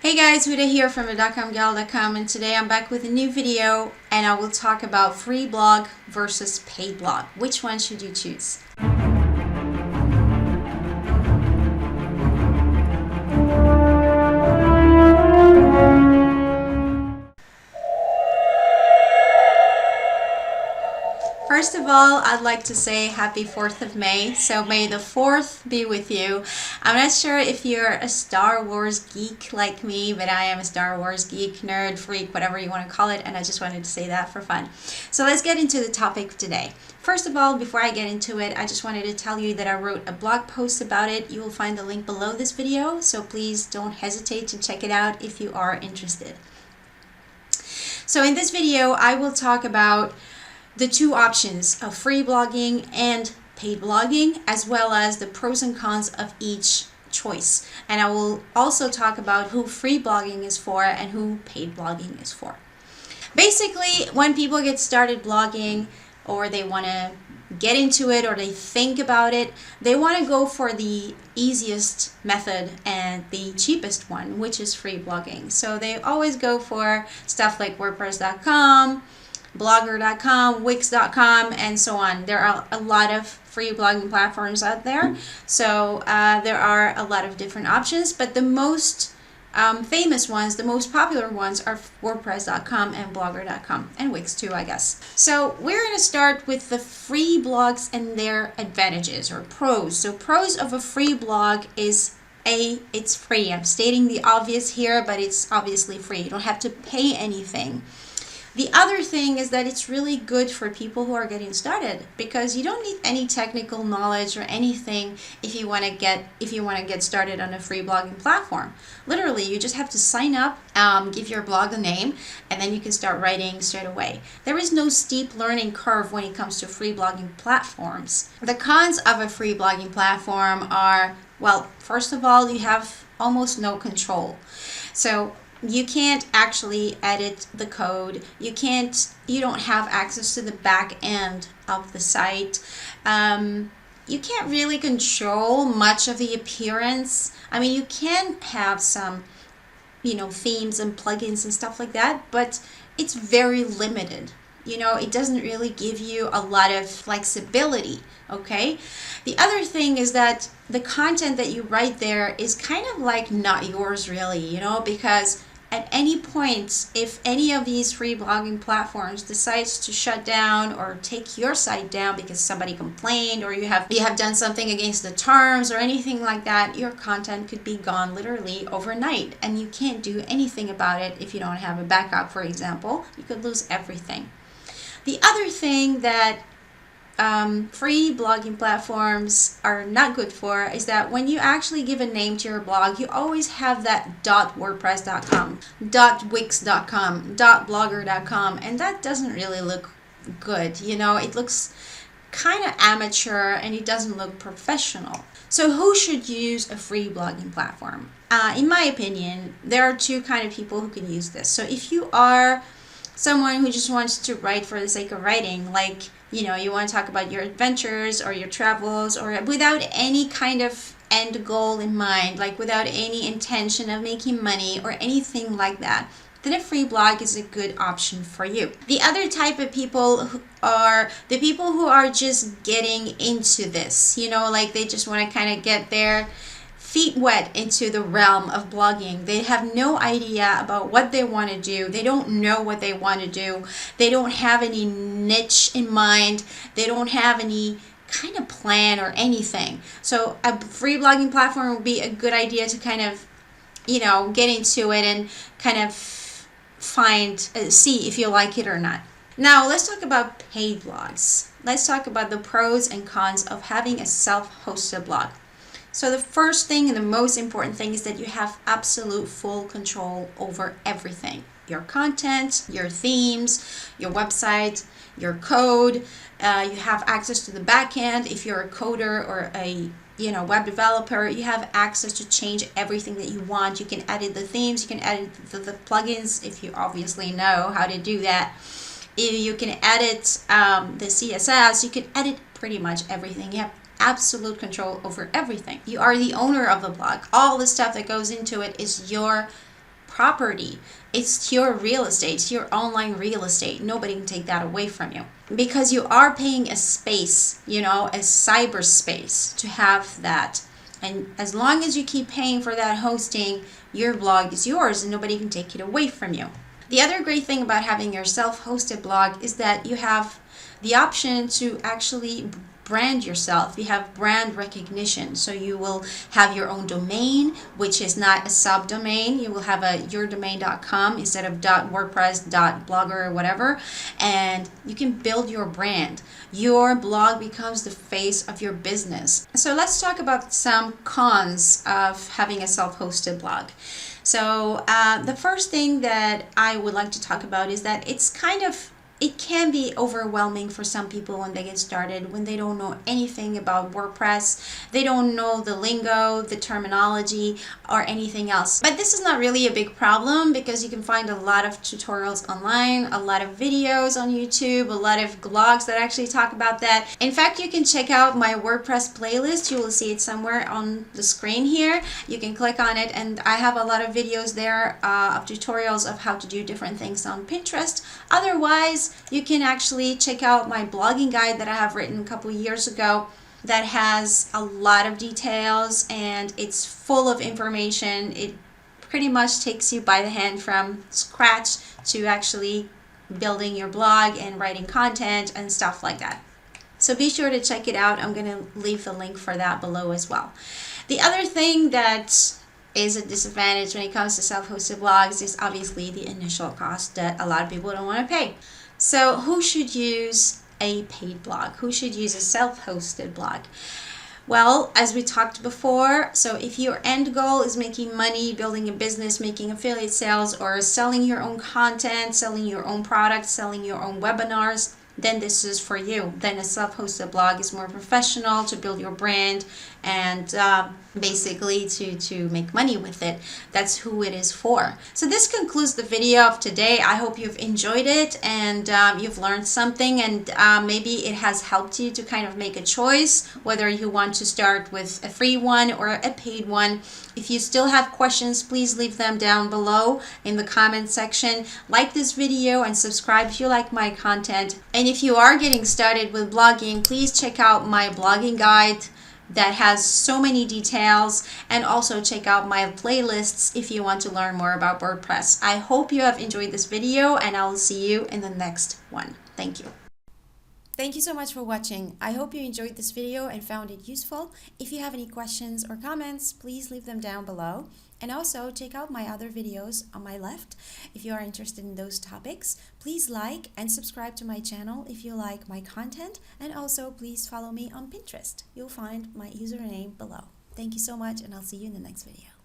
Hey guys, Huda here from the .comgal.com, and today I'm back with a new video and I will talk about free blog versus paid blog. Which one should you choose? First of all, I'd like to say happy 4th of May. So may the 4th be with you. I'm not sure if you're a Star Wars geek like me, but I am a Star Wars geek, nerd, freak, whatever you want to call it. And I just wanted to say that for fun. So let's get into the topic today. First of all, before I get into it, I just wanted to tell you that I wrote a blog post about it. You will find the link below this video. So please don't hesitate to check it out if you are interested. So in this video, I will talk about the two options of free blogging and paid blogging, as well as the pros and cons of each choice. And I will also talk about who free blogging is for and who paid blogging is for. Basically, when people get started blogging, or they want to get into it, or they think about it, they want to go for the easiest method and the cheapest one, which is free blogging. So they always go for stuff like WordPress.com, Blogger.com, Wix.com, and so on. There are a lot of free blogging platforms out there, so there are a lot of different options, but the most famous ones, the most popular ones, are WordPress.com and Blogger.com, and Wix too, I guess. So we're going to start with the free blogs and their advantages, or pros. So pros of a free blog is it's free. I'm stating the obvious here, but it's obviously free. You don't have to pay anything. The other thing is that it's really good for people who are getting started, because you don't need any technical knowledge or anything if you want to get started on a free blogging platform. Literally, you just have to sign up, give your blog a name, and then you can start writing straight away. There is no steep learning curve when it comes to free blogging platforms. The cons of a free blogging platform are, well, first of all, you have almost no control. So you can't actually edit the code. You don't have access to the back end of the site. You can't really control much of the appearance. I mean, you can have some, themes and plugins and stuff like that, but it's very limited. It doesn't really give you a lot of flexibility, okay? The other thing is that the content that you write there is kind of like not yours really, because at any point, if any of these free blogging platforms decides to shut down or take your site down because somebody complained, or you have done something against the terms or anything like that, your content could be gone literally overnight, and you can't do anything about it if you don't have a backup, for example. You could lose everything. The other thing that free blogging platforms are not good for is that when you actually give a name to your blog, you always have that .wordpress.com, .wix.com, .blogger.com, and that doesn't really look good. It looks kind of amateur and it doesn't look professional. So who should use a free blogging platform? In my opinion, there are two kind of people who can use this. So if you are someone who just wants to write for the sake of writing, like you want to talk about your adventures or your travels, or without any kind of end goal in mind, like without any intention of making money or anything like that, then a free blog is a good option for you. The other type of people are the people who are just getting into this, like they just want to kind of get their feet wet into the realm of blogging. They have no idea about what they want to do. They don't know what they want to do. They don't have any niche in mind. They don't have any kind of plan or anything. So a free blogging platform would be a good idea to kind of, get into it and kind of see if you like it or not. Now let's talk about paid blogs. Let's talk about the pros and cons of having a self-hosted blog. So the first thing and the most important thing is that you have absolute full control over everything. Your content, your themes, your website, your code. You have access to the back end. If you're a coder or a web developer, you have access to change everything that you want. You can edit the themes, you can edit the plugins if you obviously know how to do that. You can edit the CSS, you can edit pretty much everything. You have absolute control over everything. You are the owner of the blog. All the stuff that goes into it is your property. It's your real estate. It's your online real estate. Nobody can take that away from you because you are paying a space, a cyberspace to have that. And as long as you keep paying for that hosting, your blog is yours and nobody can take it away from you. The other great thing about having your self-hosted blog is that you have the option to actually brand yourself. You have brand recognition. So you will have your own domain, which is not a subdomain. You will have a yourdomain.com instead of .wordpress.blogger or whatever. And you can build your brand. Your blog becomes the face of your business. So let's talk about some cons of having a self-hosted blog. So the first thing that I would like to talk about is that it can be overwhelming for some people when they get started, when they don't know anything about WordPress, they don't know the lingo, the terminology, or anything else. But this is not really a big problem because you can find a lot of tutorials online, a lot of videos on YouTube, a lot of blogs that actually talk about that. In fact, you can check out my WordPress playlist. You will see it somewhere on the screen here. You can click on it, and I have a lot of videos there of tutorials of how to do different things on Pinterest. Otherwise, you can actually check out my blogging guide that I have written a couple years ago that has a lot of details and it's full of information. It pretty much takes you by the hand from scratch to actually building your blog and writing content and stuff like that. So be sure to check it out. I'm going to leave the link for that below as well. The other thing that is a disadvantage when it comes to self-hosted blogs is obviously the initial cost that a lot of people don't want to pay. So who should use a paid blog? Who should use a self-hosted blog? Well, as we talked before, so if your end goal is making money, building a business, making affiliate sales, or selling your own content, selling your own products, selling your own webinars, then this is for you. Then a self-hosted blog is more professional to build your brand and basically to make money with it. That's who it is for. So this concludes the video of today. I hope you've enjoyed it and you've learned something, and maybe it has helped you to kind of make a choice whether you want to start with a free one or a paid one. If you still have questions, please leave them down below in the comment section. Like this video and subscribe if you like my content. And if you are getting started with blogging, please check out my blogging guide that has so many details, and also check out my playlists if you want to learn more about WordPress. I hope you have enjoyed this video, and I'll see you in the next one. Thank you. Thank you so much for watching. I hope you enjoyed this video and found it useful. If you have any questions or comments, please leave them down below. And also check out my other videos on my left. If you are interested in those topics, please like and subscribe to my channel if you like my content. And also please follow me on Pinterest. You'll find my username below. Thank you so much, and I'll see you in the next video.